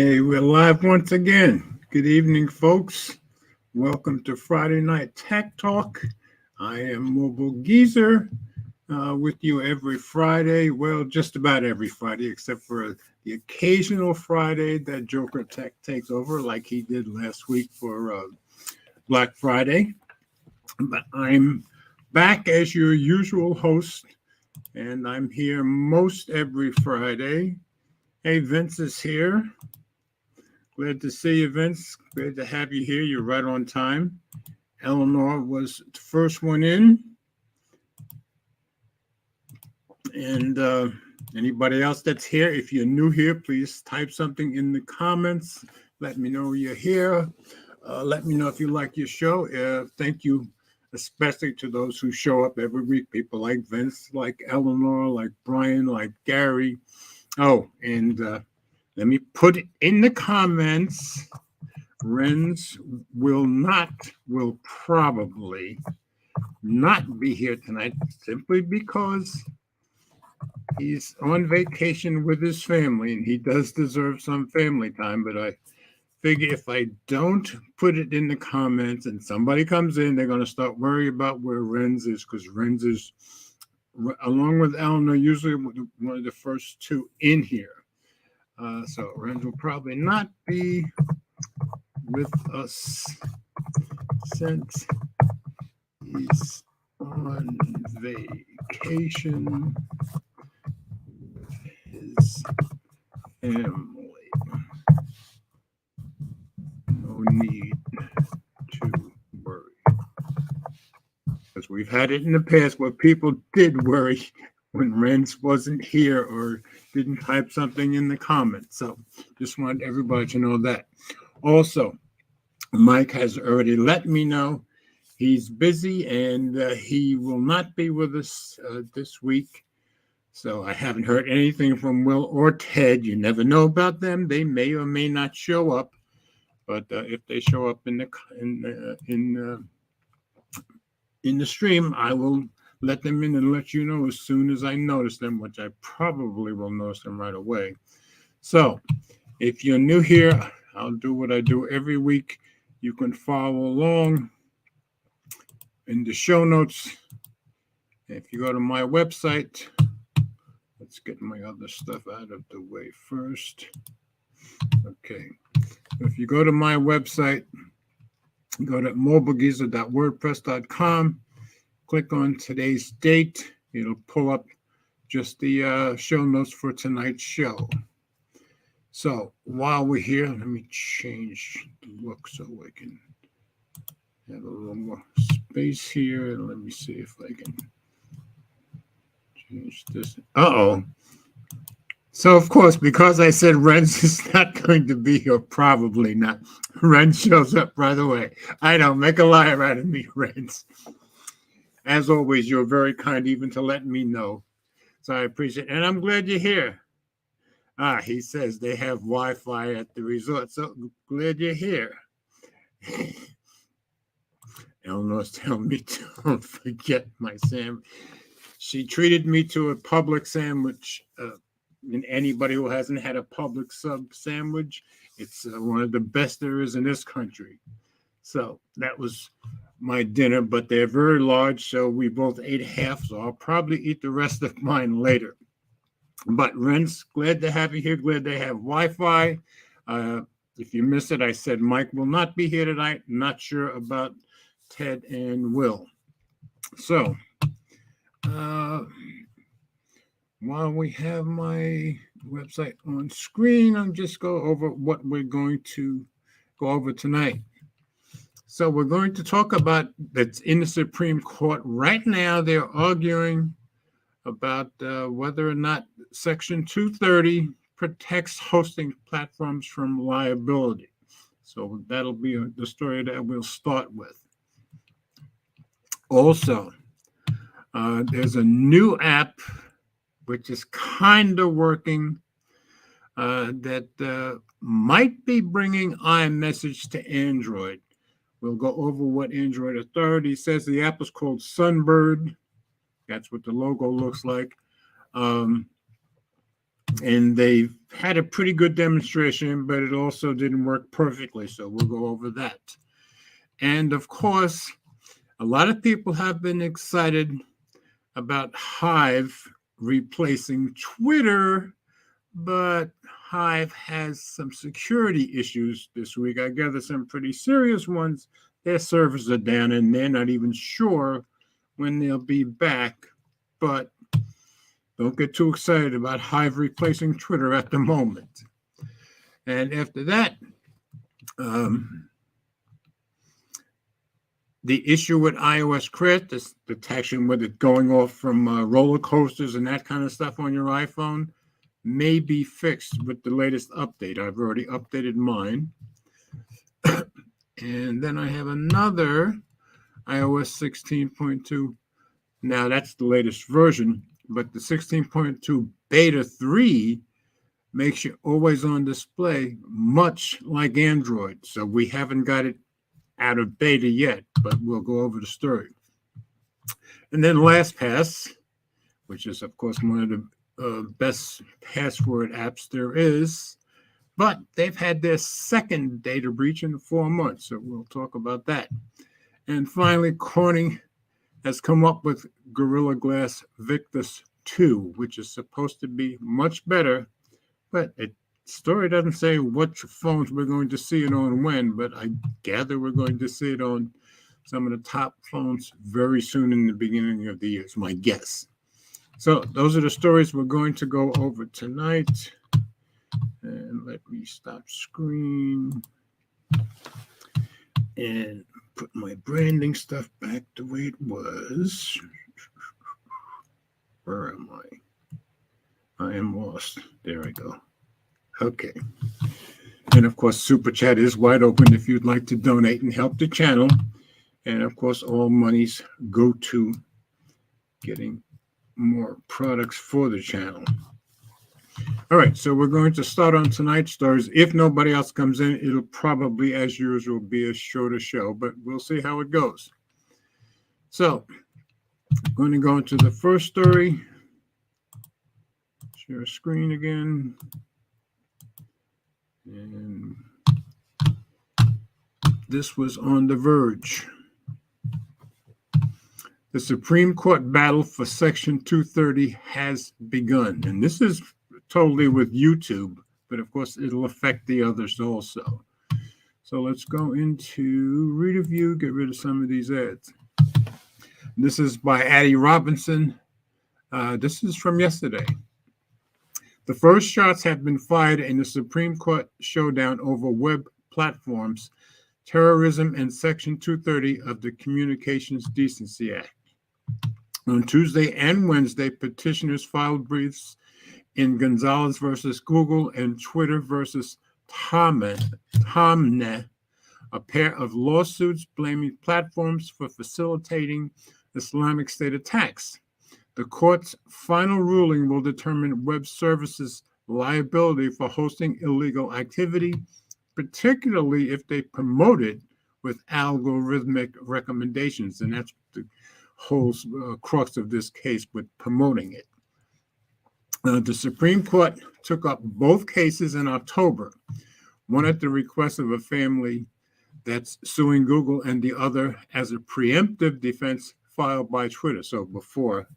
Hey, we're live once again. Good evening, folks. Welcome to Friday Night Tech Talk. I am Mobile Geezer with you every Friday. Well, just about every Friday, except for the occasional Friday that Joker Tech takes over, like he did last week for Black Friday. But I'm back as your usual host, and I'm here most every Friday. Hey, Vince is here. Glad to see you, Vince. Glad to have you here. You're right on time. Eleanor was the first one in. And anybody else that's here, if you're new here, please type something in the comments. Let me know you're here. Let me know if you like your show. Thank you, especially to those who show up every week. People like Vince, like Eleanor, like Brian, like Gary. Oh, and let me put it in the comments. Renz will probably not be here tonight simply because he's on vacation with his family and he does deserve some family time. But I figure if I don't put it in the comments and somebody comes in, they're going to start worrying about where Renz is, because Renz is, along with Eleanor, usually one of the first two in here. So Renz will probably not be with us since he's on vacation with his family. No need to worry. Because we've had it in the past where people did worry when Renz wasn't here or didn't type something in the comments. So just wanted everybody to know that. Also, Mike has already let me know he's busy and he will not be with us this week. So I haven't heard anything from Will or Ted. You never know about them. They may or may not show up. But if they show up in the stream, I will let them in and let you know as soon as I notice them, which I probably will notice them right away. So if you're new here, I'll do what I do every week. You can follow along in the show notes. If you go to my website, let's get my other stuff out of the way first. Okay. If you go to my website, go to mobilegeezer.wordpress.com, click on today's date. It'll pull up just the show notes for tonight's show. So while we're here, let me change the look so I can have a little more space here. Let me see if I can change this. Uh-oh. So, of course, because I said Renz is not going to be here, probably not. Renz shows up right away. I don't make a liar out of me, Renz. As always, you're very kind even to let me know. So I appreciate it. And I'm glad you're here. He says they have Wi-Fi at the resort. So glad you're here. Eleanor's telling me don't forget my sandwich. She treated me to a public sandwich. And anybody who hasn't had a public sub sandwich, it's one of the best there is in this country. So that was my dinner, but they're very large, so we both ate half, so I'll probably eat the rest of mine later. But Renz, glad to have you here. Glad they have Wi-Fi. If you missed it, I said Mike will not be here tonight. Not sure about Ted and Will. So, while we have my website on screen, I'll just go over what we're going to go over tonight. So we're going to talk about that's in the Supreme Court right now. They're arguing about whether or not Section 230 protects hosting platforms from liability. So that'll be the story that we'll start with. Also, there's a new app which is kind of working that might be bringing iMessage to Android. We'll go over what Android Authority says. The app is called Sunbird. That's what the logo looks like. And they had a pretty good demonstration, but it also didn't work perfectly. So we'll go over that. And of course, a lot of people have been excited about Hive replacing Twitter, but Hive has some security issues this week. I gather some pretty serious ones. Their servers are down and they're not even sure when they'll be back. But don't get too excited about Hive replacing Twitter at the moment. And after that, the issue with iOS Crit, this detection with it going off from roller coasters and that kind of stuff on your iPhone, may be fixed with the latest update. I've already updated mine. And then I have another iOS 16.2. Now that's the latest version, but the 16.2 beta 3 makes you always on display, much like Android. So we haven't got it out of beta yet, but we'll go over the story. And then LastPass, which is, of course, one of the best password apps there is, but they've had their second data breach in 4 months, so we'll talk about that. And finally, Corning has come up with Gorilla Glass Victus 2, which is supposed to be much better, but the story doesn't say what phones we're going to see it on when, but I gather we're going to see it on some of the top phones very soon in the beginning of the year, is my guess. So those are the stories we're going to go over tonight. And let me stop screen and put my branding stuff back the way it was. Where am I? I am lost. There I go. Okay. And of course, Super Chat is wide open if you'd like to donate and help the channel. And of course, all monies go to getting more products for the channel. All right, so we're going to start on tonight's stories. If nobody else comes in, it'll probably, as usual, be a shorter show, but we'll see how it goes. So I'm going to go into the first story. Share screen again. And this was on The Verge. The Supreme Court battle for Section 230 has begun. And this is totally with YouTube, but of course it'll affect the others also. So let's go into read a view, get rid of some of these ads. This is by Addie Robinson. This is from yesterday. The first shots have been fired in the Supreme Court showdown over web platforms, terrorism, and Section 230 of the Communications Decency Act. On Tuesday and Wednesday, petitioners filed briefs in Gonzalez versus Google and Twitter versus Taamneh, a pair of lawsuits blaming platforms for facilitating Islamic State attacks. The court's final ruling will determine web services' liability for hosting illegal activity, particularly if they promote it with algorithmic recommendations. And that's the whole crux of this case, with promoting it. The Supreme Court took up both cases in October, one at the request of a family that's suing Google and the other as a preemptive defense filed by Twitter, so before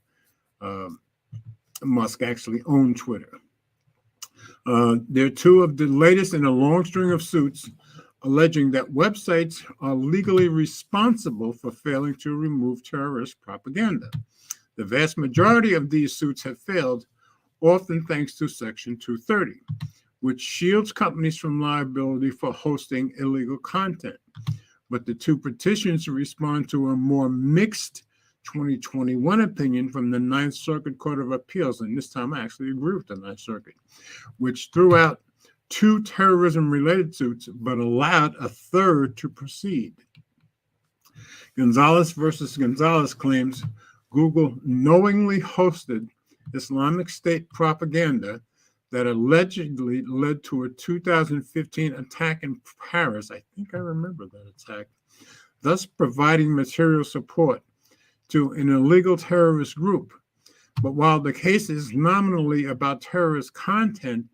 Musk actually owned Twitter. They're two of the latest in a long string of suits alleging that websites are legally responsible for failing to remove terrorist propaganda. The vast majority of these suits have failed, often thanks to Section 230, which shields companies from liability for hosting illegal content. But the two petitions respond to a more mixed 2021 opinion from the Ninth Circuit Court of Appeals, and this time I actually agree with the Ninth Circuit, which threw out 2 terrorism-related suits, but allowed a third to proceed. Gonzalez versus Gonzalez claims Google knowingly hosted Islamic State propaganda that allegedly led to a 2015 attack in Paris. I think I remember that attack, thus providing material support to an illegal terrorist group. But while the case is nominally about terrorist content,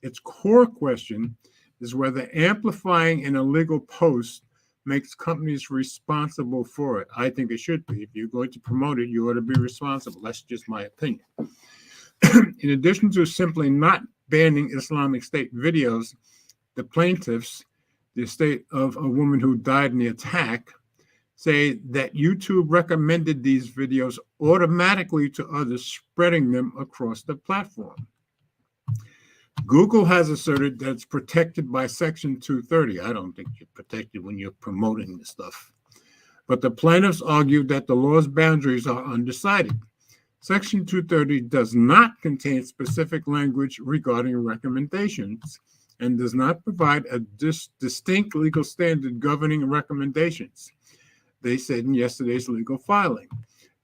its core question is whether amplifying an illegal post makes companies responsible for it. I think it should be. If you're going to promote it, you ought to be responsible. That's just my opinion. In addition to simply not banning Islamic State videos, the plaintiffs, the estate of a woman who died in the attack, say that YouTube recommended these videos automatically to others, spreading them across the platform. Google has asserted that it's protected by Section 230. I don't think you're protected when you're promoting this stuff. But the plaintiffs argued that the law's boundaries are undecided. Section 230 does not contain specific language regarding recommendations and does not provide a distinct legal standard governing recommendations, they said in yesterday's legal filing.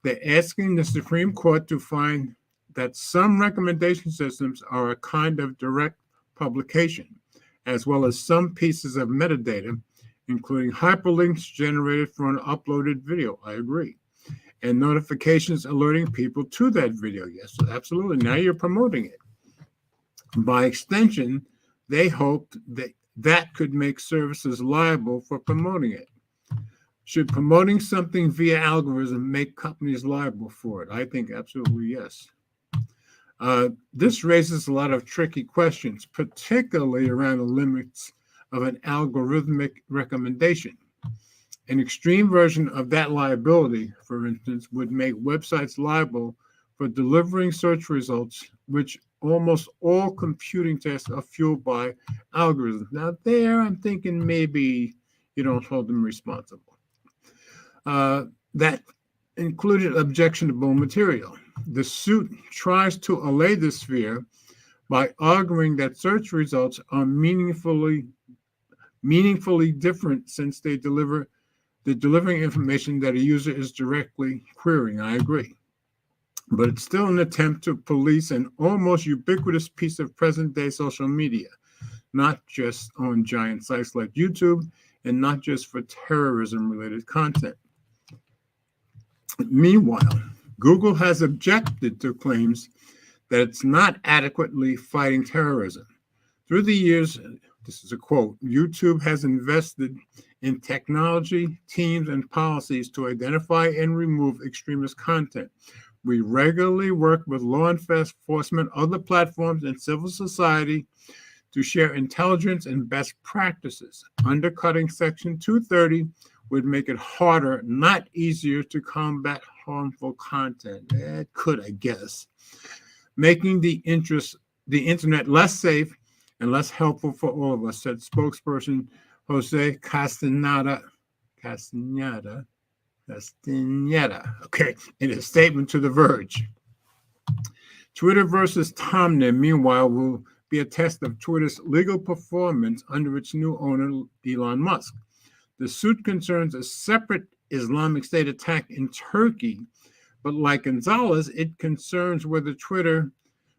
They're asking the Supreme Court to find that some recommendation systems are a kind of direct publication, as well as some pieces of metadata, including hyperlinks generated from an uploaded video. I agree. And notifications alerting people to that video. Yes, absolutely. Now you're promoting it. By extension, they hoped that that could make services liable for promoting it. Should promoting something via algorithm make companies liable for it? I think absolutely yes. This raises a lot of tricky questions, particularly around the limits of an algorithmic recommendation. An extreme version of that liability, for instance, would make websites liable for delivering search results, which almost all computing tests are fueled by algorithms. Now there, I'm thinking maybe you don't hold them responsible. That included objectionable material. The suit tries to allay this fear by arguing that search results are meaningfully different since they're delivering information that a user is directly querying. I agree. But it's still an attempt to police an almost ubiquitous piece of present-day social media, not just on giant sites like YouTube and not just for terrorism-related content. Meanwhile, Google has objected to claims that it's not adequately fighting terrorism. Through the years, this is a quote, YouTube has invested in technology, teams, and policies to identify and remove extremist content. We regularly work with law enforcement, other platforms, and civil society to share intelligence and best practices. Undercutting Section 230 would make it harder, not easier, to combat harmful content. It could, I guess. Making the internet less safe and less helpful for all of us, said spokesperson Jose Castaneda, okay, in a statement to The Verge. Twitter versus Taamneh, meanwhile, will be a test of Twitter's legal performance under its new owner, Elon Musk. The suit concerns a separate Islamic State attack in Turkey, but like Gonzalez, it concerns whether Twitter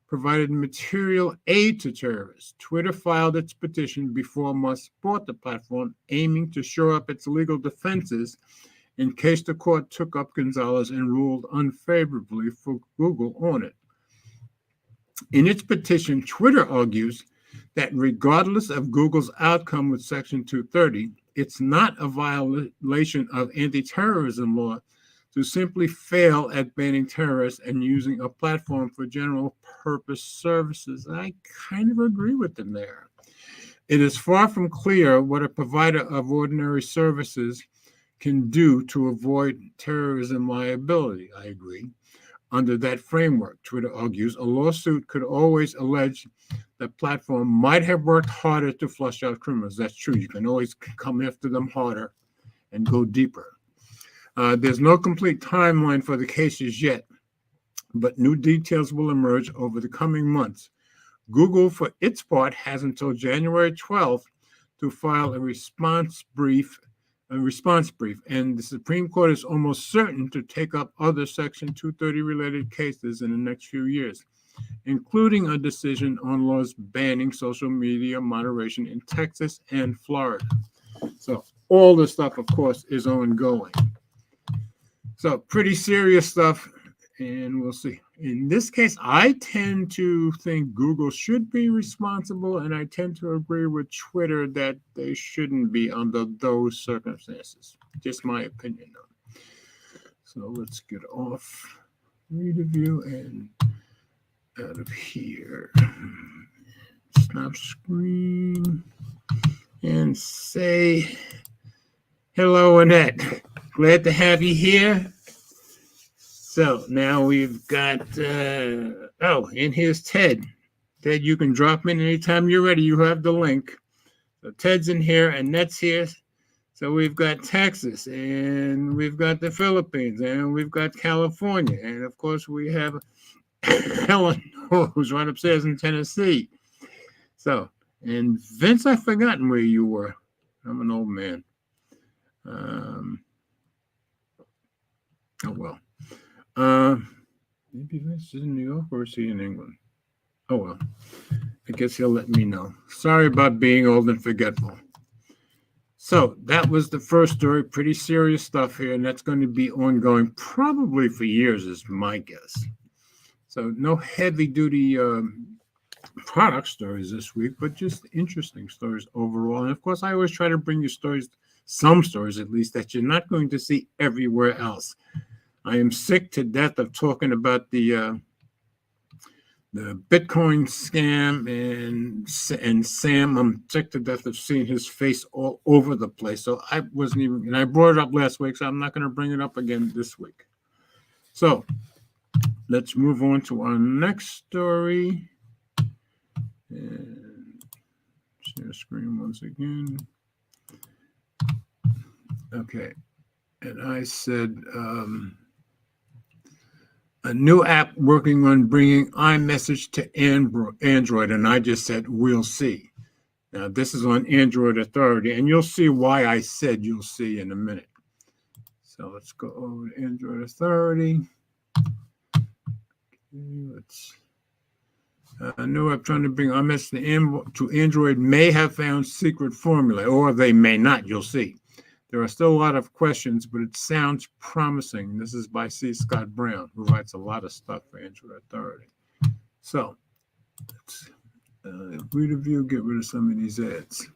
provided material aid to terrorists. Twitter filed its petition before Musk bought the platform, aiming to shore up its legal defenses in case the court took up Gonzalez and ruled unfavorably for Google on it. In its petition, Twitter argues that regardless of Google's outcome with Section 230, it's not a violation of anti-terrorism law to simply fail at banning terrorists and using a platform for general purpose services. I kind of agree with them there. It is far from clear what a provider of ordinary services can do to avoid terrorism liability. I agree. Under that framework, Twitter argues, a lawsuit could always allege the platform might have worked harder to flush out criminals. That's true. You can always come after them harder and go deeper. There's no complete timeline for the cases yet, but new details will emerge over the coming months. Google, for its part, has until January 12th to file a response brief, and the Supreme Court is almost certain to take up other Section 230 related cases in the next few years, including a decision on laws banning social media moderation in Texas and Florida. So all this stuff, of course, is ongoing. So pretty serious stuff, and we'll see. in this case, I tend to think Google should be responsible, and I tend to agree with Twitter that they shouldn't be under those circumstances. Just my opinion, though. So let's get off read view and out of here. Stop screen and say hello, Annette. Glad to have you here. So now we've got, and here's Ted. Ted, you can drop in anytime you're ready. You have the link. So Ted's in here, Annette's here. So we've got Texas, and we've got the Philippines, and we've got California. And, of course, we have Helen, who's right upstairs in Tennessee. So, and Vince, I've forgotten where you were. I'm an old man. Oh, well. Maybe Vince is in New York or is he in England? Oh, well. I guess he'll let me know. Sorry about being old and forgetful. So that was the first story. Pretty serious stuff here, and that's going to be ongoing probably for years is my guess. So no heavy-duty product stories this week, but just interesting stories overall. And, of course, I always try to bring you stories, some stories at least, that you're not going to see everywhere else. I am sick to death of talking about the Bitcoin scam and Sam. I'm sick to death of seeing his face all over the place. So I wasn't even, and I brought it up last week, so I'm not going to bring it up again this week. So let's move on to our next story. And share screen once again. Okay. And I said, a new app working on bringing iMessage to Android, and I just said, we'll see. Now, this is on Android Authority, and you'll see why I said you'll see in a minute. So let's go over to Android Authority. Okay, let's. A new app trying to bring iMessage to Android may have found secret formula, or they may not, you'll see. There are still a lot of questions, but it sounds promising. This is by C. Scott Brown, who writes a lot of stuff for Android Authority. So, let's read a view, get rid of some of these ads.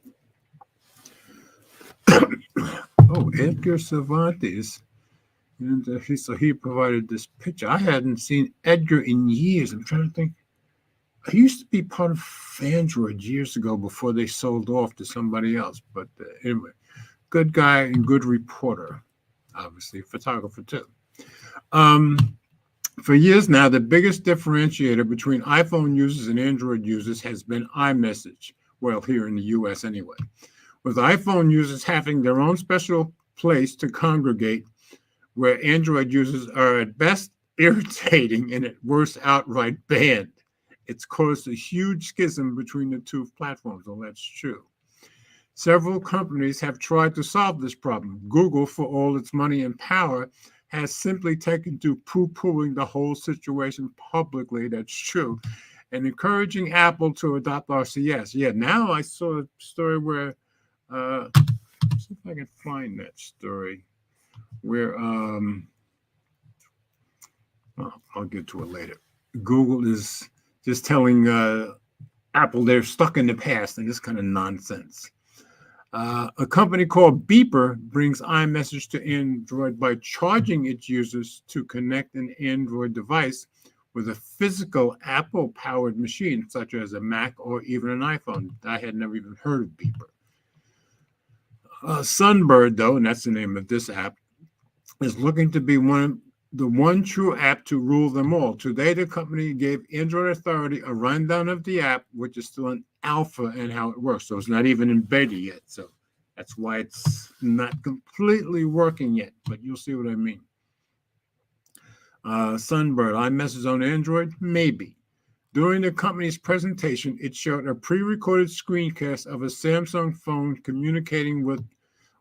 Oh, Edgar Cervantes. And so he provided this picture. I hadn't seen Edgar in years. I'm trying to think. I used to be part of Fandroid years ago before they sold off to somebody else. But anyway. Good guy and good reporter, obviously, photographer too. For years now, the biggest differentiator between iPhone users and Android users has been iMessage. Well, here in the US anyway. With iPhone users having their own special place to congregate, where Android users are at best irritating and at worst outright banned. It's caused a huge schism between the two platforms, well, that's true. Several companies have tried to solve this problem. Google, for all its money and power, has simply taken to poo-pooing the whole situation publicly, that's true, and encouraging Apple to adopt RCS. Yeah, now I saw a story where, let's see if I can find that story, where, I'll get to it later. Google is just telling Apple they're stuck in the past, and this kind of nonsense. A company called Beeper brings iMessage to Android by charging its users to connect an Android device with a physical Apple-powered machine, such as a Mac or even an iPhone. I had never even heard of Beeper. Sunbird, though, and that's the name of this app, is looking to be the one true app to rule them all. Today, the company gave Android Authority a rundown of the app, which is still an alpha and how it works. So it's not even in beta yet. So that's why it's not completely working yet, but you'll see what I mean. Sunbird, iMessage on Android? Maybe. During the company's presentation, it showed a pre-recorded screencast of a Samsung phone communicating with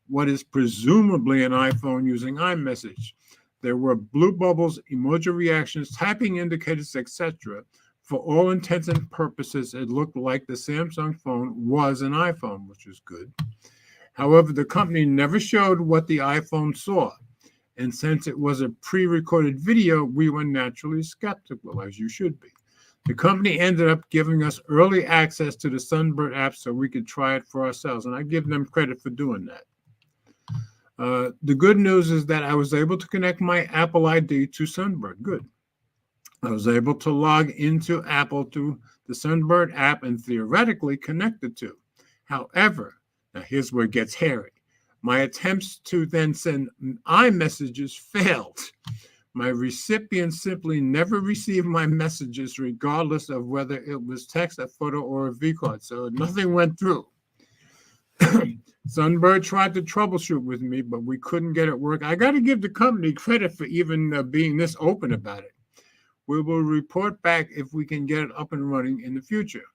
what is presumably an iPhone using iMessage. There were blue bubbles, emoji reactions, typing indicators, etc. For all intents and purposes, it looked like the Samsung phone was an iPhone, which is good. However, the company never showed what the iPhone saw. And since it was a pre-recorded video, we were naturally skeptical, as you should be. The company ended up giving us early access to the Sunbird app so we could try it for ourselves, and I give them credit for doing that. The good news is that I was able to connect my Apple ID to Sunbird. Good. I was able to log into Apple to the Sunbird app and theoretically connect the two. However, now here's where it gets hairy. My attempts to then send iMessages failed. My recipient simply never received my messages, regardless of whether it was text, a photo, or a vCard. So nothing went through. Sunbird tried to troubleshoot with me, but we couldn't get it work. I got to give the company credit for even being this open about it. We will report back if we can get it up and running in the future.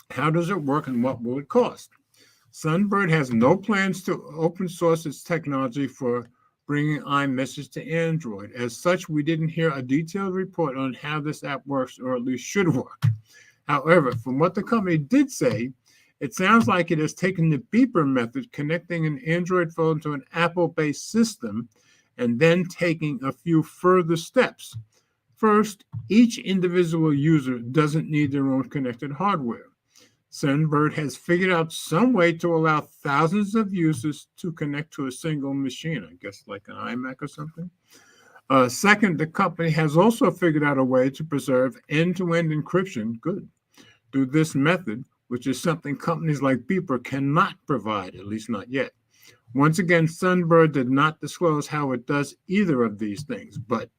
How does it work and what will it cost? Sunbird has no plans to open source its technology for bringing iMessage to Android. As such, we didn't hear a detailed report on how this app works, or at least should work. However, from what the company did say, it sounds like it has taken the beeper method, connecting an Android phone to an Apple-based system, and then taking a few further steps. First, each individual user doesn't need their own connected hardware. Sunbird has figured out some way to allow thousands of users to connect to a single machine, I guess like an iMac or something. Second, the company has also figured out a way to preserve end-to-end encryption, good, through this method, which is something companies like Beeper cannot provide, at least not yet. Once again, Sunbird did not disclose how it does either of these things, but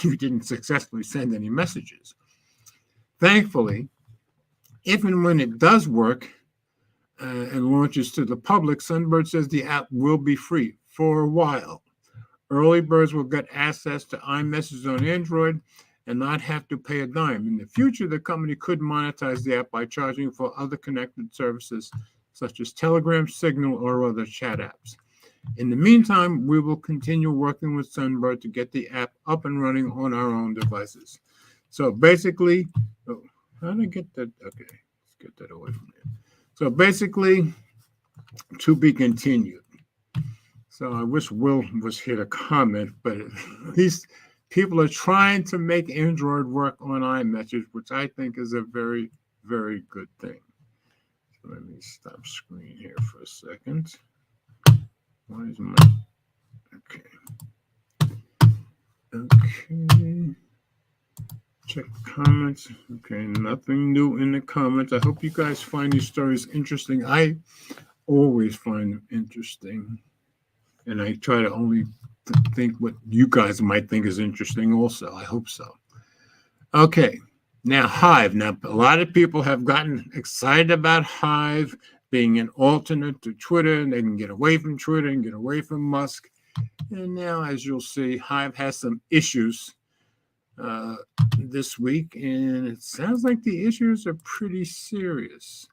we didn't successfully send any messages. Thankfully, if and when it does work and launches to the public, Sunbird says the app will be free for a while. Early birds will get access to iMessage on Android and not have to pay a dime. In the future, the company could monetize the app by charging for other connected services such as Telegram, Signal, or other chat apps. In the meantime, we will continue working with Sunbird to get the app up and running on our own devices. So basically, how did I get that? Okay, let's get that away from there. So basically, to be continued. So I wish Will was here to comment, but at least people are trying to make Android work on iMessage, which I think is a very, very good thing. So let me stop screen here for a second. Why is my... Okay. Check comments. Okay, nothing new in the comments. I hope you guys find these stories interesting. I always find them interesting. And I try to only think what you guys might think is interesting also. I hope so. Okay, now Hive. Now, a lot of people have gotten excited about Hive being an alternate to Twitter, and they can get away from Twitter and get away from Musk. And now, as you'll see, Hive has some issues this week, and it sounds like the issues are pretty serious.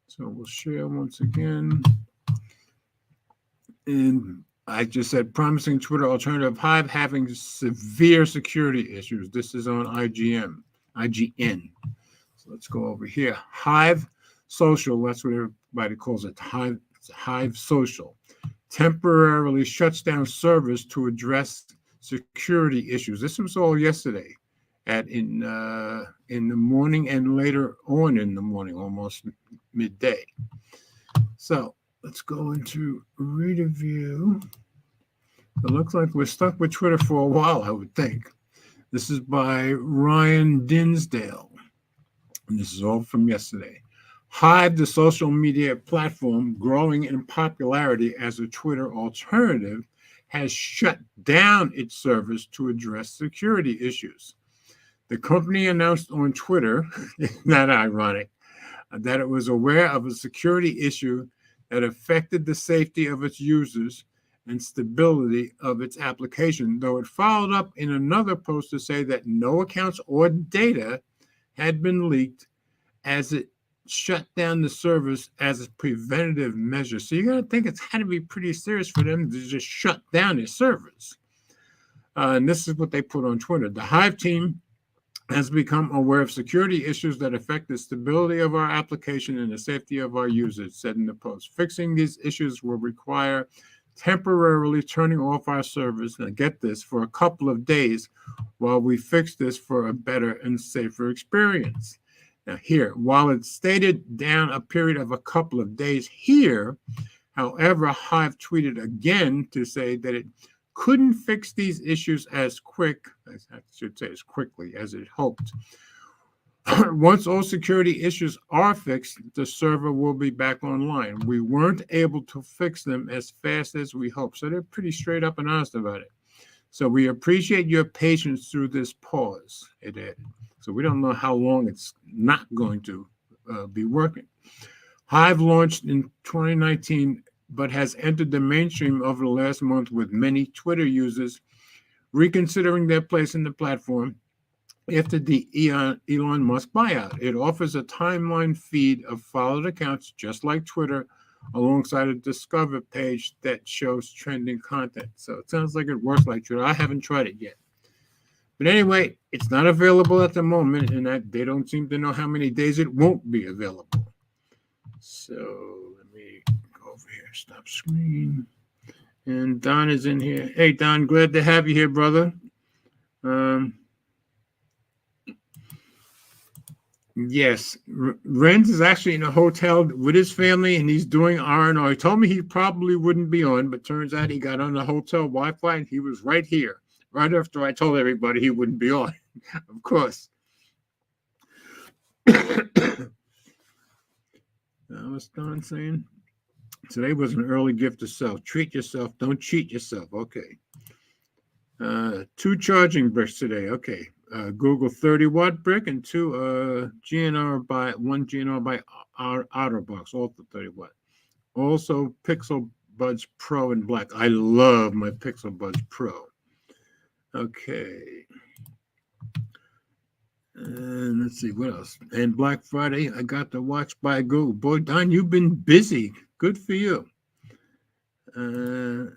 So we'll share once again. And I just said promising Twitter alternative, Hive having severe security issues. This is on IGN. So let's go over here. Hive Social, that's what everybody calls it. Hive Social temporarily shuts down servers to address security issues. This was all yesterday in the morning and later on in the morning, almost midday. So let's go into read a view. It looks like we're stuck with Twitter for a while, I would think. This is by Ryan Dinsdale. And this is all from yesterday. Hive, the social media platform growing in popularity as a Twitter alternative, has shut down its servers to address security issues. The company announced on Twitter, isn't that ironic, that it was aware of a security issue that affected the safety of its users and stability of its application, though it followed up in another post to say that no accounts or data had been leaked as it shut down the servers as a preventative measure. So you're going to think it's got to be pretty serious for them to just shut down their servers. And this is what they put on Twitter. The Hive team has become aware of security issues that affect the stability of our application and the safety of our users, said in the post. Fixing these issues will require temporarily turning off our servers, and get this, for a couple of days while we fix this for a better and safer experience. Now here, while it's stated down a period of a couple of days here, however, Hive tweeted again to say that it couldn't fix these issues as quickly as it hoped. Once all security issues are fixed, the server will be back online. We weren't able to fix them as fast as we hoped. So they're pretty straight up and honest about it. So we appreciate your patience through this pause, it added. So we don't know how long it's not going to be working. Hive launched in 2019, but has entered the mainstream over the last month, with many Twitter users reconsidering their place in the platform after the Elon Musk buyout. It offers a timeline feed of followed accounts, just like Twitter, alongside a Discover page that shows trending content. So it sounds like it works like Twitter. I haven't tried it yet. But anyway, it's not available at the moment, and they don't seem to know how many days it won't be available. So let me go over here, stop screen. And Don is in here. Hey, Don, glad to have you here, brother. Yes, Renz is actually in a hotel with his family, and he's doing R&R. He told me he probably wouldn't be on, but turns out he got on the hotel Wi-Fi, and he was right here, right after I told everybody he wouldn't be on, of course. What's Don saying? Today was an early gift to self. Treat yourself. Don't cheat yourself. Okay. 2 charging bricks today. Okay. Google 30-watt brick and 1 GNR by OtterBox, all for 30 watt. Also, Pixel Buds Pro in black. I love my Pixel Buds Pro. Okay. And let's see what else. And Black Friday, I got the watch by Google. Boy, Don, you've been busy. Good for you. Ren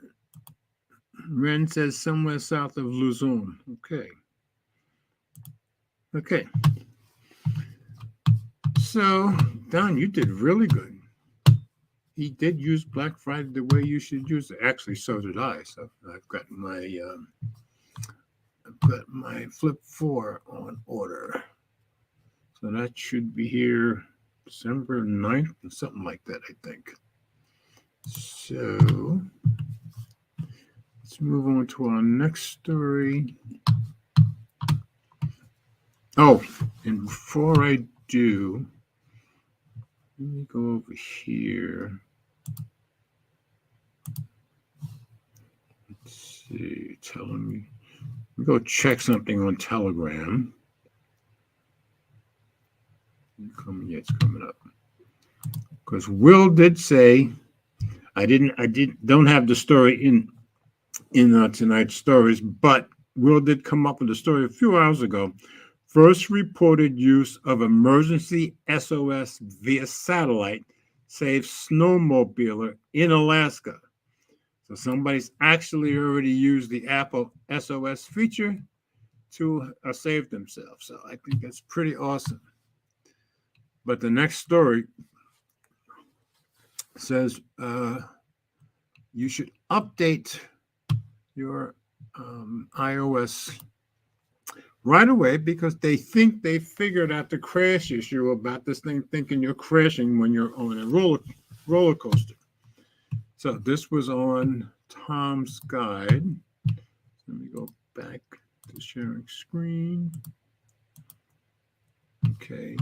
says somewhere south of Luzon. Okay. Okay. So, Don, you did really good. He did use Black Friday the way you should use it. Actually, so did I. So I've got my Flip 4 on order. So that should be here December 9th, something like that, I think. So let's move on to our next story. Oh, and before I do, let me go over here. Let's see, telling me. Let me go check something on Telegram. It's coming up. Because Will did say, don't have the story in tonight's stories, but Will did come up with a story a few hours ago. First reported use of emergency SOS via satellite saves snowmobiler in Alaska. So somebody's actually already used the Apple SOS feature to save themselves. So I think that's pretty awesome. But the next story says you should update your iOS right away, because they think they figured out the crash issue about this thing thinking you're crashing when you're on a roller coaster. So this was on Tom's Guide. Let me go back to sharing screen. Okay.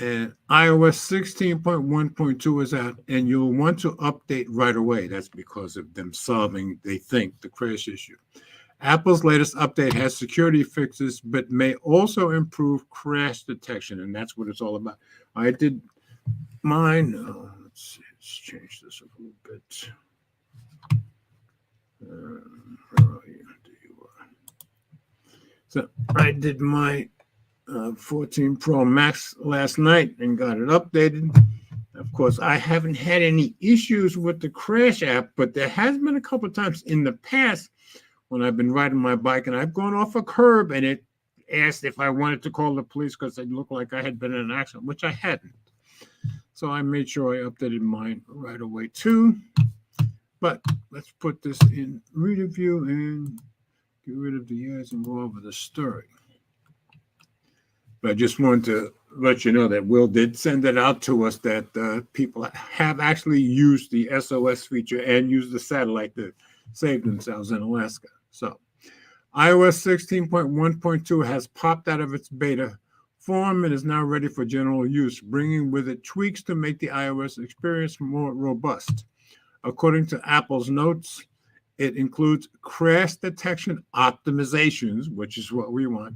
And iOS 16.1.2 is out, and you'll want to update right away. That's because of them solving, they think, the crash issue. Apple's latest update has security fixes, but may also improve crash detection, and that's what it's all about. I did mine. Let's see. Let's change this a little bit. So I did my 14 Pro Max last night and got it updated. Of course, I haven't had any issues with the Crash app, but there has been a couple of times in the past when I've been riding my bike and I've gone off a curb and it asked if I wanted to call the police because it looked like I had been in an accident, which I hadn't. So I made sure I updated mine right away too. But let's put this in reader view and get rid of the ads and go over the story. But I just wanted to let you know that Will did send it out to us that people have actually used the SOS feature and used the satellite to save themselves in Alaska. So iOS 16.1.2 has popped out of its beta form and is now ready for general use, bringing with it tweaks to make the iOS experience more robust. According to Apple's notes, it includes crash detection optimizations, which is what we want,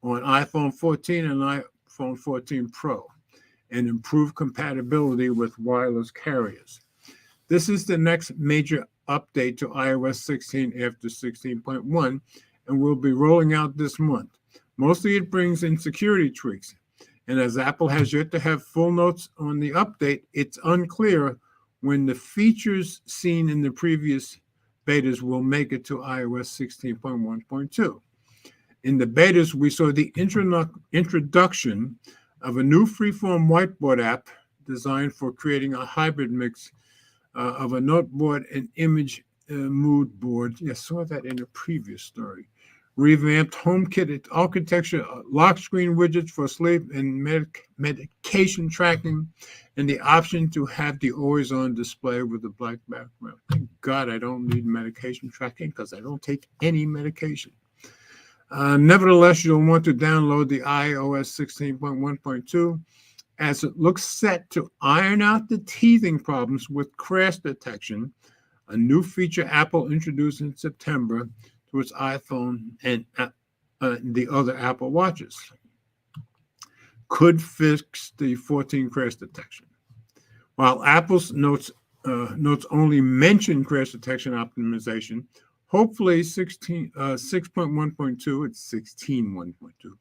on iPhone 14 and iPhone 14 Pro, and improved compatibility with wireless carriers. This is the next major update to iOS 16 after 16.1 and will be rolling out this month. Mostly it brings in security tweaks, and as Apple has yet to have full notes on the update, it's unclear when the features seen in the previous betas will make it to iOS 16.1.2. In the betas, we saw the introduction of a new freeform whiteboard app designed for creating a hybrid mix of a noteboard and image mood board. Yeah, I saw that in a previous story. Revamped HomeKit architecture, lock screen widgets for sleep and medication tracking, and the option to have the always-on display with a black background. Thank God I don't need medication tracking because I don't take any medication. Nevertheless, you'll want to download the iOS 16.1.2 as it looks set to iron out the teething problems with crash detection, a new feature Apple introduced in September to its iPhone and the other Apple Watches. Could fix the 14 crash detection. While Apple's notes only mention crash detection optimization, hopefully 6.1.2, it's 16.1.2,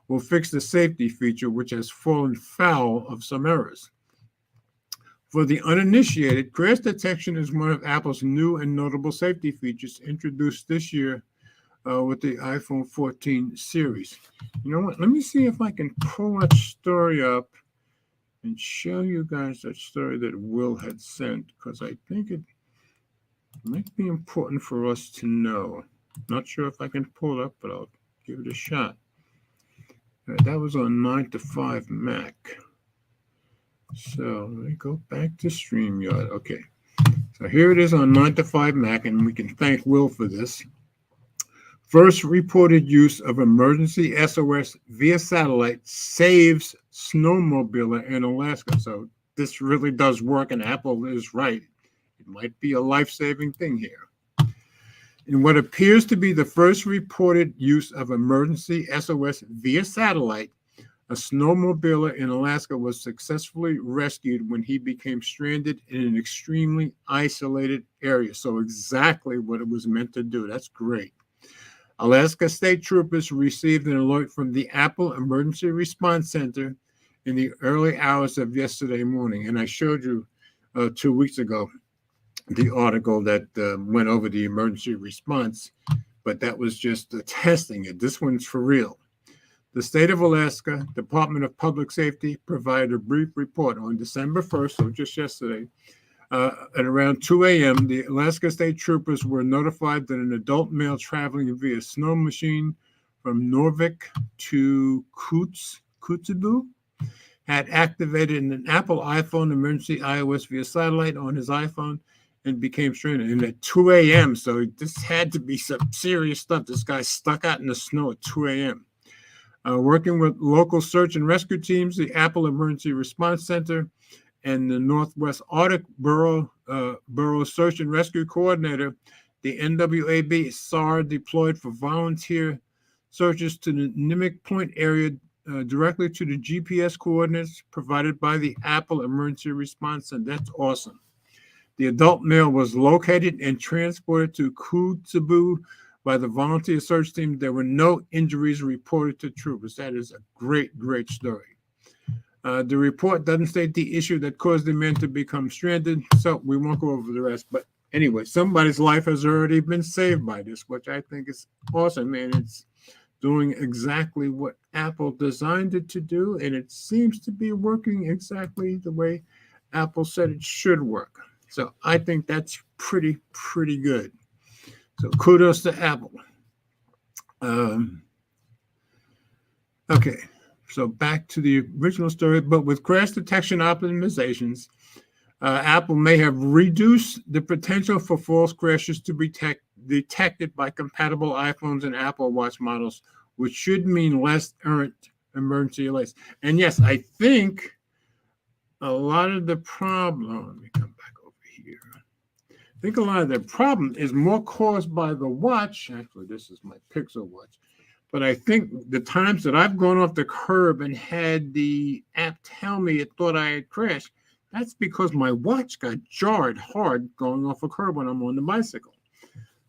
will fix the safety feature, which has fallen foul of some errors. For the uninitiated, crash detection is one of Apple's new and notable safety features introduced this year with the iPhone 14 series. You know what? Let me see if I can pull that story up and show you guys that story that Will had sent, because I think it might be important for us to know. Not sure if I can pull it up, but I'll give it a shot. That was on 9 to 5 Mac. So let me go back to StreamYard. Okay. So here it is on 9 to 5 Mac, and we can thank Will for this. First reported use of emergency SOS via satellite saves snowmobiler in Alaska. So this really does work, and Apple is right. It might be a life-saving thing here. In what appears to be the first reported use of emergency SOS via satellite, a snowmobiler in Alaska was successfully rescued when he became stranded in an extremely isolated area. So exactly what it was meant to do. That's great. Alaska State Troopers received an alert from the Apple Emergency Response Center in the early hours of yesterday morning. And I showed you 2 weeks ago the article that went over the emergency response, but that was just testing it. This one's for real. The state of Alaska Department of Public Safety provided a brief report on December 1st, so just yesterday. At around 2 a.m., the Alaska State Troopers were notified that an adult male traveling via snow machine from Norvik to Kotzebue had activated an Apple iPhone emergency iOS via satellite on his iPhone and became stranded. And at 2 a.m., so this had to be some serious stuff. This guy stuck out in the snow at 2 a.m. Working with local search and rescue teams, the Apple Emergency Response Center, and the Northwest Arctic Borough Search and Rescue Coordinator, the NWAB SAR deployed for volunteer searches to the Nimick Point area directly to the GPS coordinates provided by the Apple Emergency Response Center. That's awesome. The adult male was located and transported to Kotzebue by the volunteer search team. There were no injuries reported to troopers. That is a great, great story. The report doesn't state the issue that caused the men to become stranded, so we won't go over the rest. But anyway, somebody's life has already been saved by this, which I think is awesome, and it's doing exactly what Apple designed it to do, and it seems to be working exactly the way Apple said it should work. So I think that's pretty good. So kudos to Apple. Okay, so back to the original story, but with crash detection optimizations, Apple may have reduced the potential for false crashes to be detected by compatible iPhones and Apple Watch models, which should mean less errant emergency alerts. And yes, I think a lot of the problem, let me come back over here. I think a lot of the problem is more caused by the watch. Actually, this is my Pixel watch. But I think the times that I've gone off the curb and had the app tell me it thought I had crashed, that's because my watch got jarred hard going off a curb when I'm on the bicycle.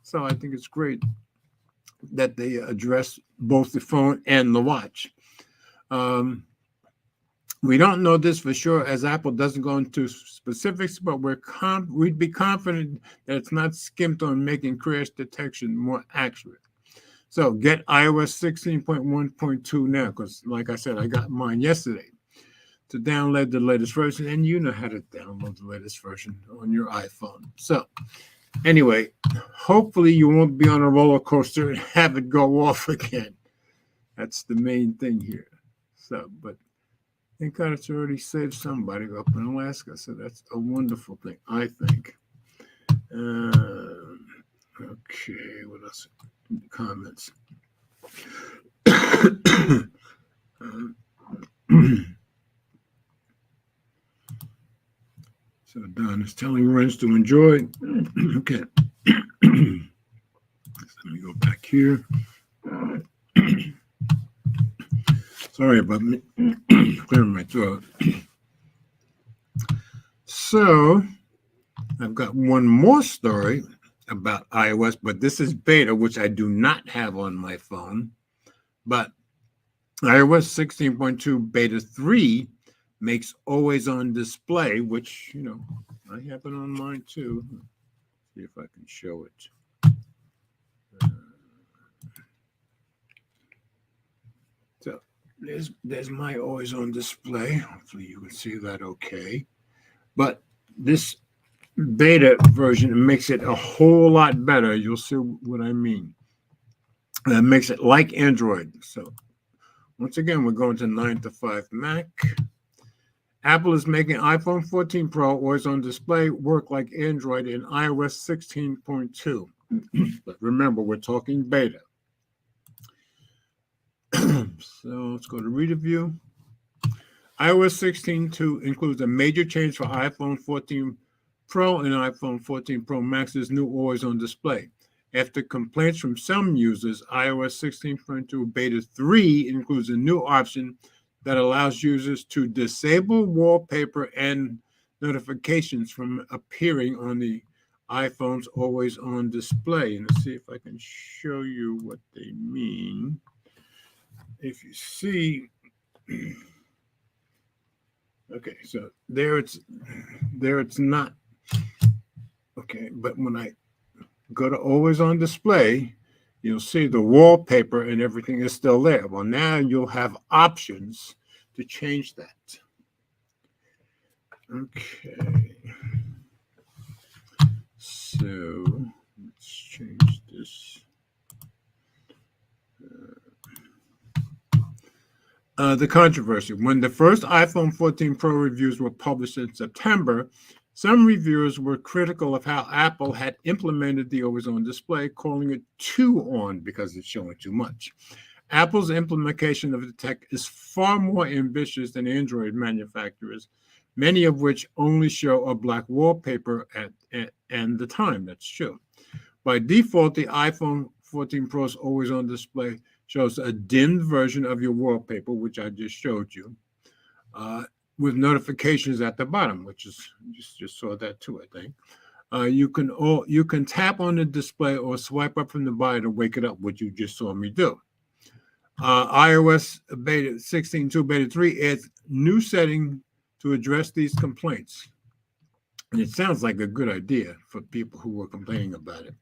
So I think it's great that they address both the phone and the watch. We don't know this for sure, as Apple doesn't go into specifics, but we'd be confident that it's not skimped on making crash detection more accurate. So get iOS 16.1.2 now, because like I said, I got mine yesterday to download the latest version, and you know how to download the latest version on your iPhone. So anyway, hopefully you won't be on a roller coaster and have it go off again. That's the main thing here. So, but thank God it's already saved somebody up in Alaska, so that's a wonderful thing, I think. Okay, what else? Comments. So Don is telling friends to enjoy. Okay. Let me go back here. Sorry about me clearing my throat. So I've got one more story about iOS, but this is beta, which I do not have on my phone. But iOS 16.2 beta 3 makes always on display, which, you know, I have it on mine too. Let's see if I can show it. So there's my always on display. Hopefully you can see that okay. But this beta version makes it a whole lot better. You'll see what I mean. It makes it like Android. So once again, we're going to 9 to 5 Mac. Apple is making iPhone 14 Pro always on display work like Android in iOS 16.2. But remember, we're talking beta. So let's go to reader view. iOS 16.2 includes a major change for iPhone 14 Pro and iPhone 14 Pro Max's new always on display. After complaints from some users, iOS 16.2 Beta 3 includes a new option that allows users to disable wallpaper and notifications from appearing on the iPhone's always on display. And let's see if I can show you what they mean. If you see, okay, so there it's not. Okay, but when I go to always on display, you'll see the wallpaper and everything is still there. Well, now you'll have options to change that. Okay. So let's change this. The controversy. When the first iPhone 14 Pro reviews were published in September, some reviewers were critical of how Apple had implemented the always-on display, calling it too on because it's showing too much. Apple's implementation of the tech is far more ambitious than Android manufacturers, many of which only show a black wallpaper and the time. That's true. By default, the iPhone 14 Pro's always-on display shows a dimmed version of your wallpaper, which I just showed you, with notifications at the bottom, which is just saw that too, I think. You can tap on the display or swipe up from the bottom to wake it up, which you just saw me do. iOS Beta 16.2 Beta 3 adds new setting to address these complaints. And it sounds like a good idea for people who were complaining about it.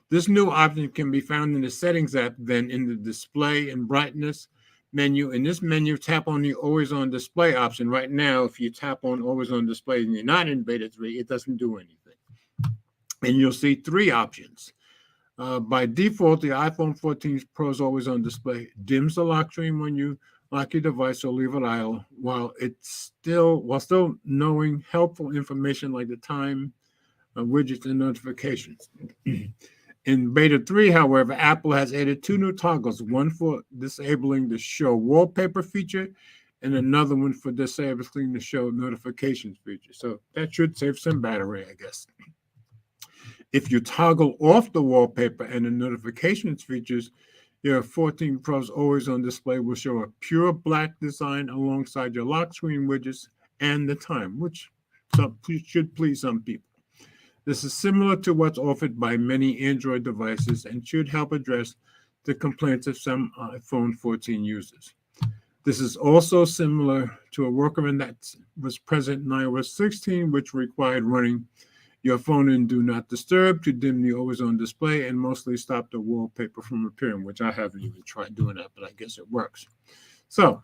This new option can be found in the Settings app, then in the Display and Brightness menu. In this menu, tap on the Always On Display option. Right now, if you tap on Always On Display and you're not in Beta 3, it doesn't do anything. and you'll see three options. By default, the iPhone 14 Pro is always on display. Dims the lock screen when you lock your device or leave it idle, while still knowing helpful information like the time, widgets, and notifications. In Beta 3, however, Apple has added two new toggles, one for disabling the show wallpaper feature and another one for disabling the show notifications feature. So that should save some battery, I guess. If you toggle off the wallpaper and the notifications features, your 14 Pro's always on display will show a pure black design alongside your lock screen widgets and the time, which should please some people. This is similar to what's offered by many Android devices and should help address the complaints of some iPhone 14 users. This is also similar to a workaround that was present in iOS 16, which required running your phone in Do Not Disturb to dim the always-on display and mostly stop the wallpaper from appearing, which I haven't even tried doing that, but I guess it works. So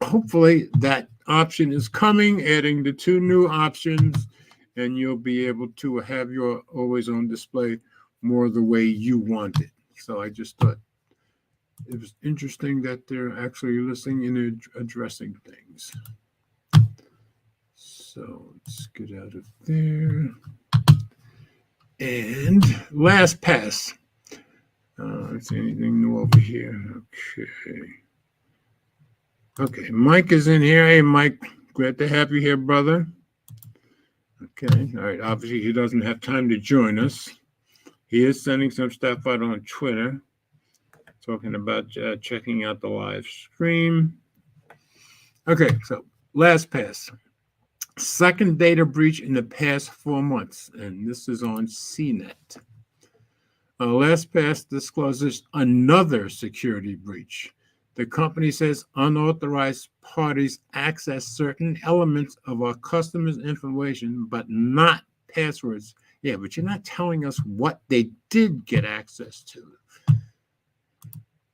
hopefully that option is coming, adding the two new options, and you'll be able to have your always-on display more the way you want it. So I just thought it was interesting that they're actually listening and addressing things. So let's get out of there. And LastPass. Is anything new over here? Okay, Mike is in here. Hey, Mike, glad to have you here, brother. Okay, all right. Obviously, he doesn't have time to join us. He is sending some stuff out on Twitter, talking about checking out the live stream. Okay, so LastPass. Second data breach in the past 4 months, and this is on CNET. LastPass discloses another security breach. The company says unauthorized parties access certain elements of our customers' information, but not passwords. Yeah, but you're not telling us what they did get access to.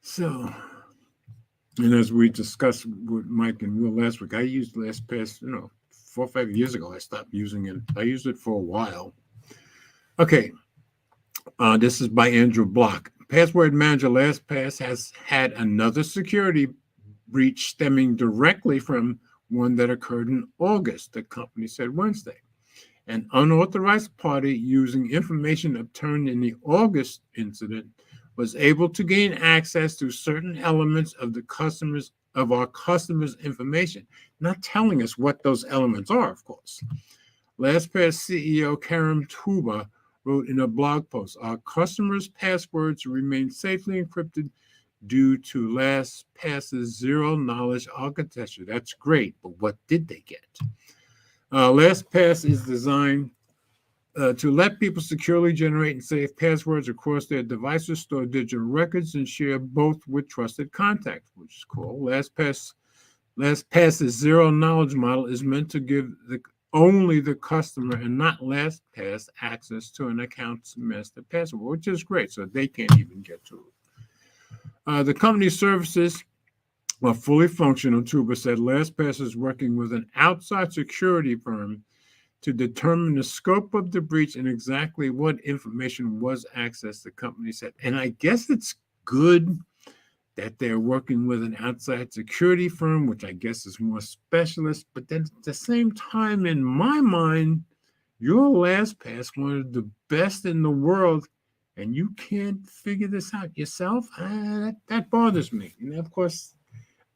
So, and as we discussed with Mike and Will last week, I used LastPass, 4 or 5 years ago. I stopped using it. I used it for a while. Okay, this is by Andrew Block. Password Manager LastPass has had another security breach stemming directly from one that occurred in August, the company said Wednesday. An unauthorized party using information obtained in the August incident was able to gain access to certain elements of our customers' information, not telling us what those elements are, of course. LastPass CEO Karim Touba wrote in a blog post, our customers' passwords remain safely encrypted due to LastPass's zero-knowledge architecture. That's great, but what did they get? LastPass is designed to let people securely generate and save passwords across their devices, store digital records, and share both with trusted contacts, which is cool. LastPass's zero-knowledge model is meant to give only the customer and not LastPass access to an account's master password, which is great, so they can't even get to it. The company's services are fully functional, Touba said. LastPass is working with an outside security firm to determine the scope of the breach and exactly what information was accessed, the company said. And I guess it's good that they're working with an outside security firm, which I guess is more specialist. But then at the same time, in my mind, your LastPass, one of the best in the world, and you can't figure this out yourself, that bothers me. And of course,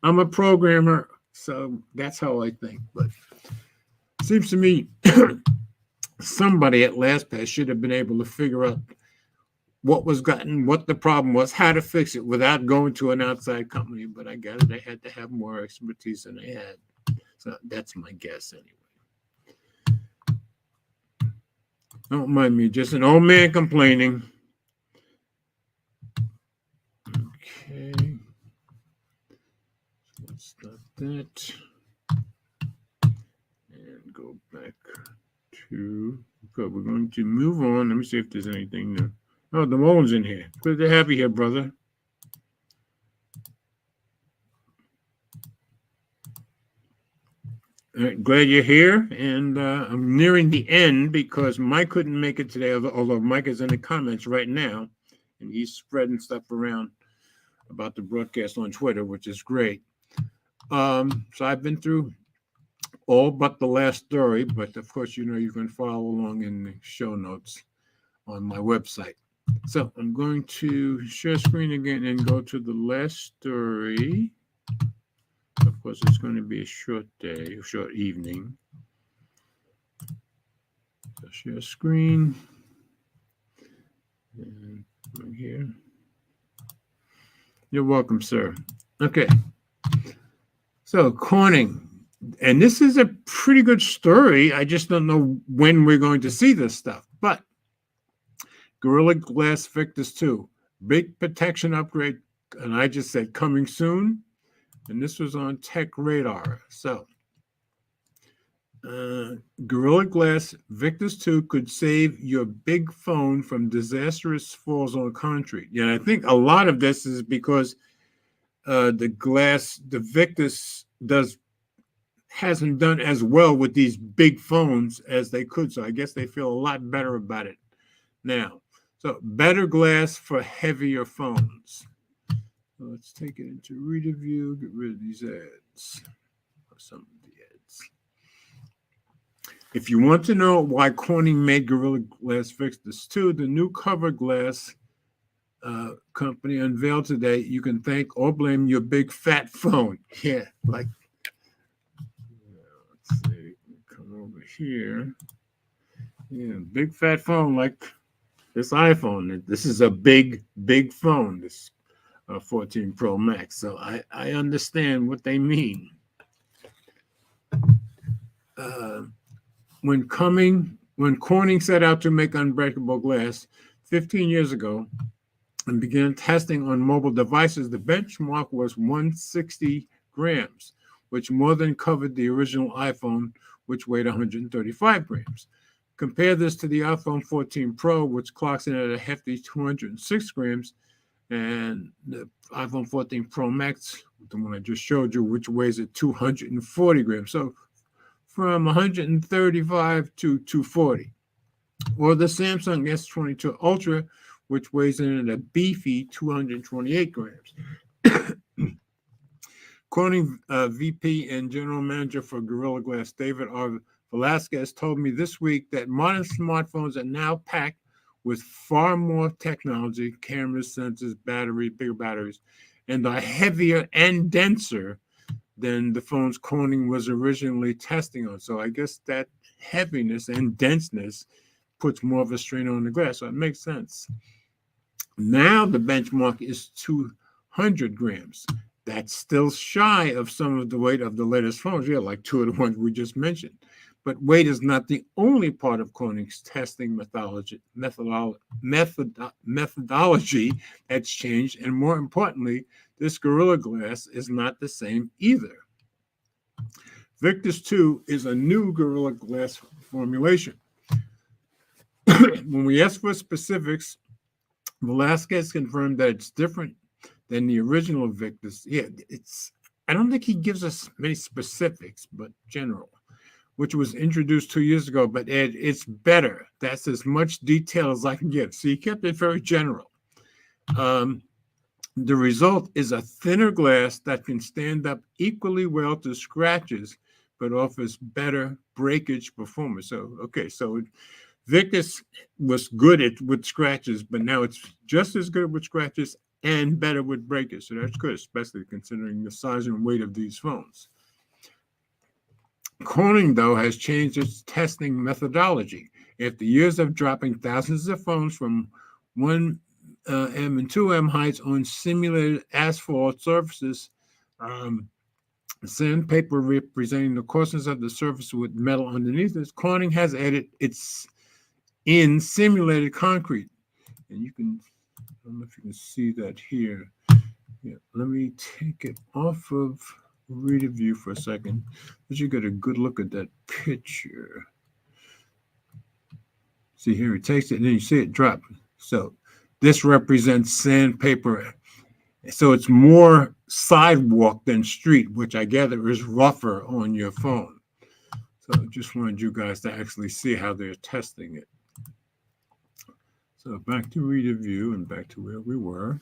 I'm a programmer, so that's how I think. But it seems to me somebody at LastPass should have been able to figure out what the problem was, how to fix it without going to an outside company. But I guess they had to have more expertise than they had. So that's my guess anyway. Don't mind me, just an old man complaining. Okay. So let's stop that. And go back to, good, we're going to move on. Let me see if there's anything new. Oh, the Molin's in here. Good to have you here, brother. Glad you're here, and I'm nearing the end because Mike couldn't make it today, although Mike is in the comments right now, and he's spreading stuff around about the broadcast on Twitter, which is great. So I've been through all but the last story, but of course, you know, you can follow along in the show notes on my website. So I'm going to share screen again and go to the last story. Of course, it's going to be a short day, a short evening. So share screen. And right here. You're welcome, sir. Okay. So Corning, and this is a pretty good story. I just don't know when we're going to see this stuff. But Gorilla Glass Victus 2, big protection upgrade, and I just said coming soon. And this was on Tech Radar. So, Gorilla Glass Victus 2 could save your big phone from disastrous falls on concrete. Yeah, I think a lot of this is because the Victus hasn't done as well with these big phones as they could. So I guess they feel a lot better about it now. So better glass for heavier phones. So let's take it into reader view, get rid of these ads, or some of the ads. If you want to know why Corning made Gorilla Glass Victus 2, the new cover glass company unveiled today, you can thank or blame your big fat phone. Yeah, like, let's see, come over here. Yeah, big fat phone like this iPhone. This is a big phone, this 14 Pro Max. So I understand what they mean. When Corning set out to make unbreakable glass 15 years ago and began testing on mobile devices, the benchmark was 160 grams, which more than covered the original iPhone, which weighed 135 grams. Compare this to the iPhone 14 Pro, which clocks in at a hefty 206 grams, and the iPhone 14 Pro Max, the one I just showed you, which weighs at 240 grams. So from 135 to 240. Or the Samsung S22 Ultra, which weighs in at a beefy 228 grams. Corning VP and General Manager for Gorilla Glass, David R. Velasquez, told me this week that modern smartphones are now packed with far more technology, cameras, sensors, bigger batteries, and are heavier and denser than the phones Corning was originally testing on. So I guess that heaviness and denseness puts more of a strain on the glass. So it makes sense. Now the benchmark is 200 grams. That's still shy of some of the weight of the latest phones. Yeah, like two of the ones we just mentioned. But weight is not the only part of Corning's testing methodology that's changed. And more importantly, this Gorilla Glass is not the same either. Victus 2 is a new Gorilla Glass formulation. When we asked for specifics, Velasquez confirmed that it's different than the original Victus. Yeah, I don't think he gives us many specifics, but general, which was introduced 2 years ago, but it's better. That's as much detail as I can give. So he kept it very general. The result is a thinner glass that can stand up equally well to scratches, but offers better breakage performance. So, okay, so Victus was good with scratches, but now it's just as good with scratches and better with breakage. So that's good, especially considering the size and weight of these phones. Corning, though, has changed its testing methodology. After years of dropping thousands of phones from 1M and 2M heights on simulated asphalt surfaces, sandpaper representing the coarseness of the surface with metal underneath it, Corning has added its in simulated concrete. And you can, I don't know if you can see that here. Yeah, let me take it off of reader view for a second, but you get a good look at that picture. See here, it takes it and then you see it drop. So this represents sandpaper. So it's more sidewalk than street, which I gather is rougher on your phone. So I just wanted you guys to actually see how they're testing it. So back to reader view and back to where we were.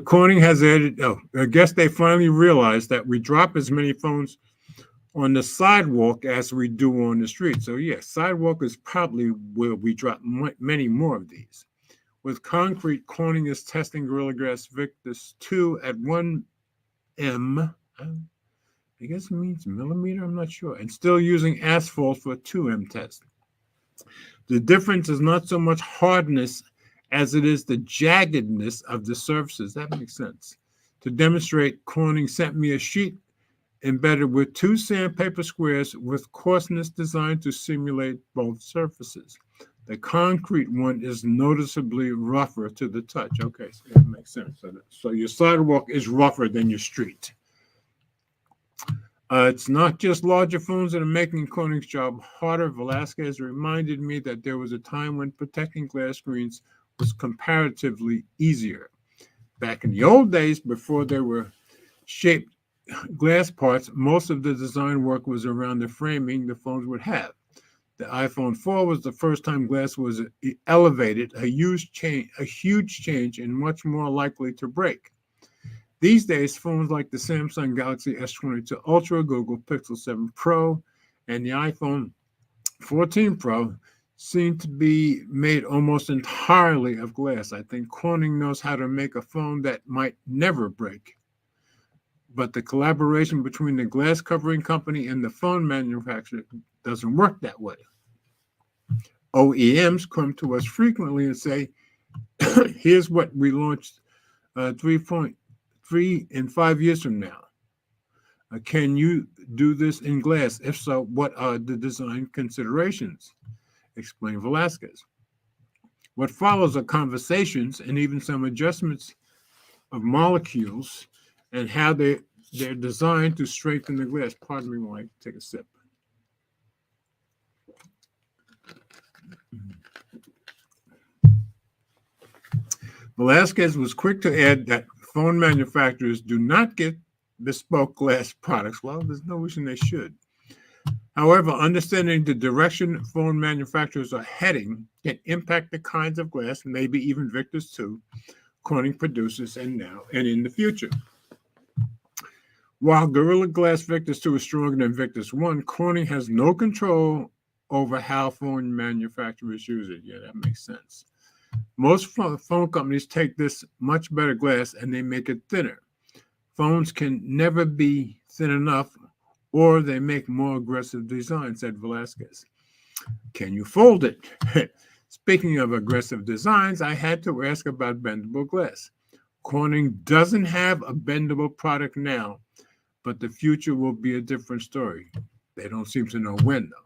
Corning has added, I guess they finally realized that we drop as many phones on the sidewalk as we do on the street. So yeah, sidewalk is probably where we drop many more of these. With concrete, Corning is testing Gorilla Glass Victus 2 at 1 m. I guess it means millimeter, I'm not sure, and still using asphalt for a 2M test. The difference is not so much hardness as it is the jaggedness of the surfaces. That makes sense. To demonstrate, Corning sent me a sheet embedded with 2 sandpaper squares with coarseness designed to simulate both surfaces. The concrete one is noticeably rougher to the touch. Okay, so that makes sense. So your sidewalk is rougher than your street. It's not just larger phones that are making Corning's job harder. Velasquez reminded me that there was a time when protecting glass screens was comparatively easier. Back in the old days, before there were shaped glass parts, most of the design work was around the framing the phones would have. The iPhone 4 was the first time glass was elevated, a huge change and much more likely to break. These days, phones like the Samsung Galaxy S22 Ultra, Google Pixel 7 Pro, and the iPhone 14 Pro seem to be made almost entirely of glass. I think Corning knows how to make a phone that might never break. But the collaboration between the glass covering company and the phone manufacturer doesn't work that way. OEMs come to us frequently and say, here's what we launched 3 and 5 years from now. Can you do this in glass? If so, what are the design considerations? Explained Velasquez. What follows are conversations and even some adjustments of molecules and how they're designed to strengthen the glass. Pardon me while I take a sip. Velasquez was quick to add that phone manufacturers do not get bespoke glass products. Well, there's no reason they should. However, understanding the direction phone manufacturers are heading can impact the kinds of glass, maybe even Victus 2, Corning produces and now and in the future. While Gorilla Glass Victus 2 is stronger than Victus 1, Corning has no control over how phone manufacturers use it. Yeah, that makes sense. Most phone companies take this much better glass and they make it thinner. Phones can never be thin enough, or they make more aggressive designs, said Velasquez. Can you fold it? Speaking of aggressive designs, I had to ask about bendable glass. Corning doesn't have a bendable product now, but the future will be a different story. They don't seem to know when, though.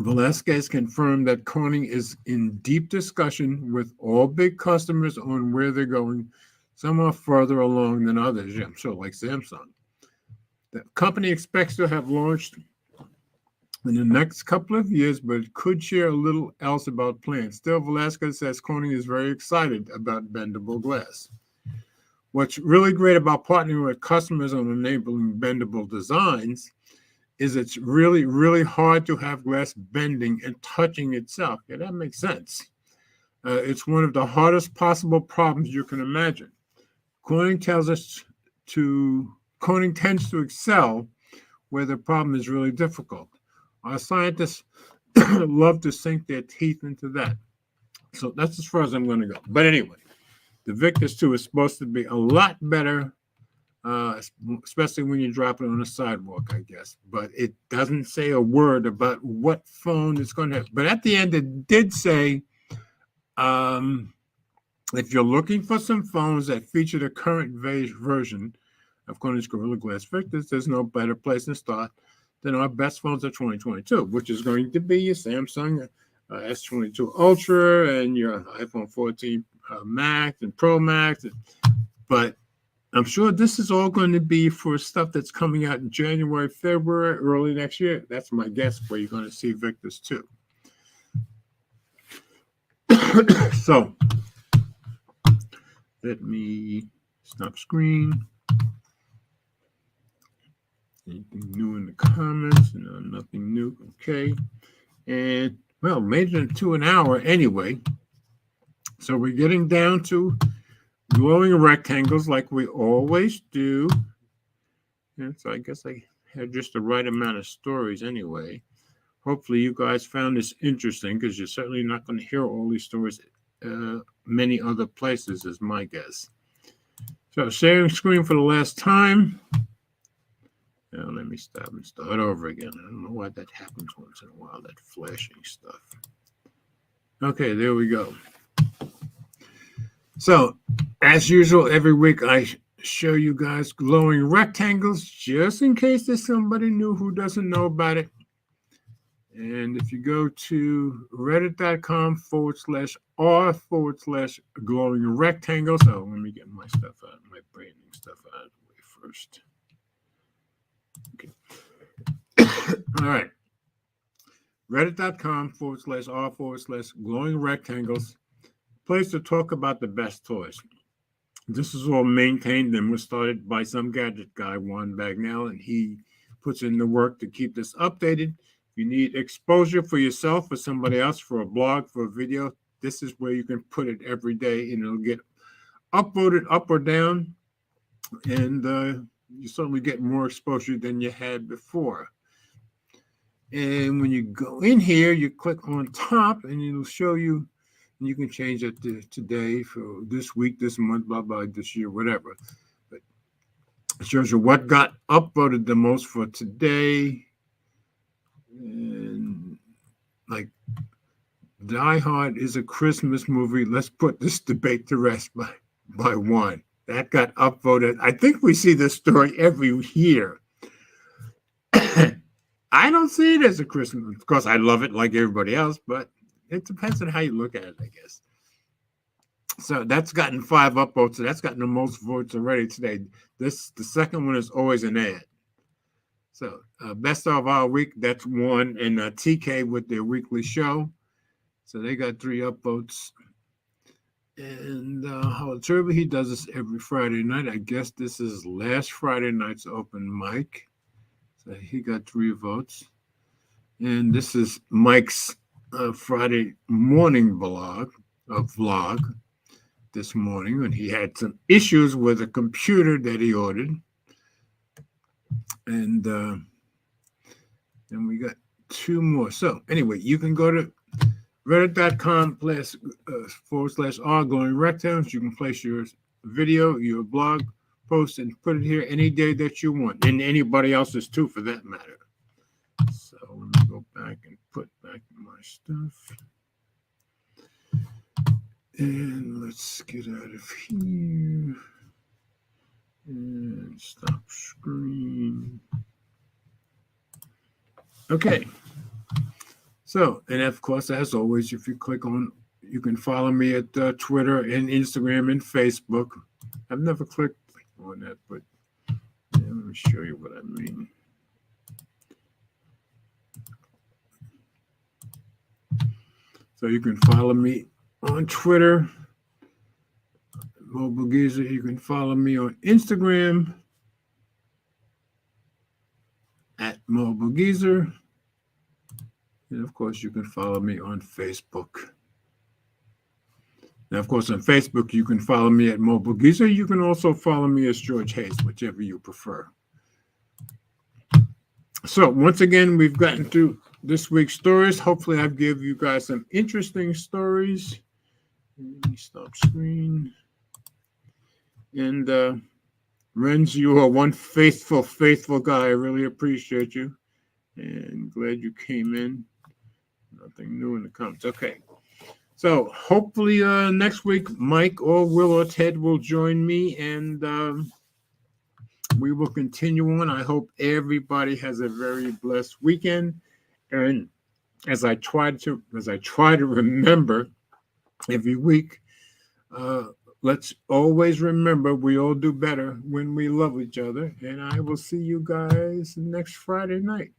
Velasquez confirmed that Corning is in deep discussion with all big customers on where they're going. Some are further along than others, I'm sure, like Samsung. The company expects to have launched in the next couple of years, but could share a little else about plans. Still, Velasquez says Corning is very excited about bendable glass. What's really great about partnering with customers on enabling bendable designs is it's really, really hard to have glass bending and touching itself. Yeah, that makes sense. It's one of the hardest possible problems you can imagine. Corning tends to excel where the problem is really difficult. Our scientists love to sink their teeth into that. So that's as far as I'm going to go. But anyway, the Victus 2 is supposed to be a lot better, especially when you drop it on a sidewalk, I guess. But it doesn't say a word about what phone it's going to have. But at the end, it did say, if you're looking for some phones that feature the current version of Corning's Gorilla Glass Victus, there's no better place to start than our best phones of 2022, which is going to be your Samsung S22 Ultra and your iPhone 14 Max and Pro Max. But I'm sure this is all going to be for stuff that's coming out in January, February, early next year. That's my guess where you're going to see Victus 2. So let me stop screen. Anything new in the comments? No, nothing new. Okay. And well, made it into an hour anyway. So we're getting down to glowing rectangles like we always do. And so I guess I had just the right amount of stories anyway. Hopefully you guys found this interesting, because you're certainly not going to hear all these stories many other places, is my guess. So sharing screen for the last time. Now let me stop and start over again. I don't know why that happens once in a while, that flashing stuff. Okay, there we go. So, as usual, every week I show you guys glowing rectangles, just in case there's somebody new who doesn't know about it. And if you go to reddit.com/r/glowing rectangles. Oh, let me get my stuff out, my branding stuff out of the way first. Okay. All right. reddit.com/r/glowing rectangles. Place to talk about the best toys. This is all maintained and was started by some gadget guy, Juan Bagnell, and he puts in the work to keep this updated. If you need exposure for yourself, for somebody else, for a blog, for a video, this is where you can put it every day, and it'll get upvoted up or down, and you certainly get more exposure than you had before. And when you go in here, you click on top, and it'll show you. You can change it to today, for this week, this month, blah, blah, this year, whatever. But it shows you what got upvoted the most for today. And like, Die Hard is a Christmas movie. Let's put this debate to rest by one. That got upvoted. I think we see this story every year. I don't see it as a Christmas. Of course, I love it like everybody else, but it depends on how you look at it, I guess. So that's gotten 5 upvotes. So that's gotten the most votes already today. The second one is always an ad. So best of our week, that's one. And TK with their weekly show. So they got 3 upvotes. And Howard Turbo, he does this every Friday night. I guess this is last Friday night's open mic. So he got 3 votes. And this is Mike's Friday morning vlog this morning, when he had some issues with a computer that he ordered. And then we got 2 more. So anyway, you can go to reddit.com/r/glowing rectangles. You can place your video, your blog post, and put it here any day that you want, and anybody else's too, for that matter. So let me go back and put back my stuff. And let's get out of here. And stop screen. Okay. So, and of course, as always, if you click on, you can follow me at Twitter and Instagram and Facebook. I've never clicked on that, but yeah, let me show you what I mean. So you can follow me on Twitter, Mobile Geezer. You can follow me on Instagram at Mobile Geezer. And of course, you can follow me on Facebook. Now, of course, on Facebook, you can follow me at Mobile Geezer. You can also follow me as George Hayes, whichever you prefer. So once again, we've gotten through this week's stories. Hopefully, I've given you guys some interesting stories. Let me stop screen. And Renz, you are one faithful guy. I really appreciate you. And glad you came in. Nothing new in the comments. Okay. So hopefully next week, Mike or Will or Ted will join me, and we will continue on. I hope everybody has a very blessed weekend. And as I try to remember every week, let's always remember we all do better when we love each other. And I will see you guys next Friday night.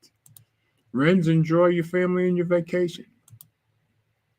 Renz, enjoy your family and your vacation.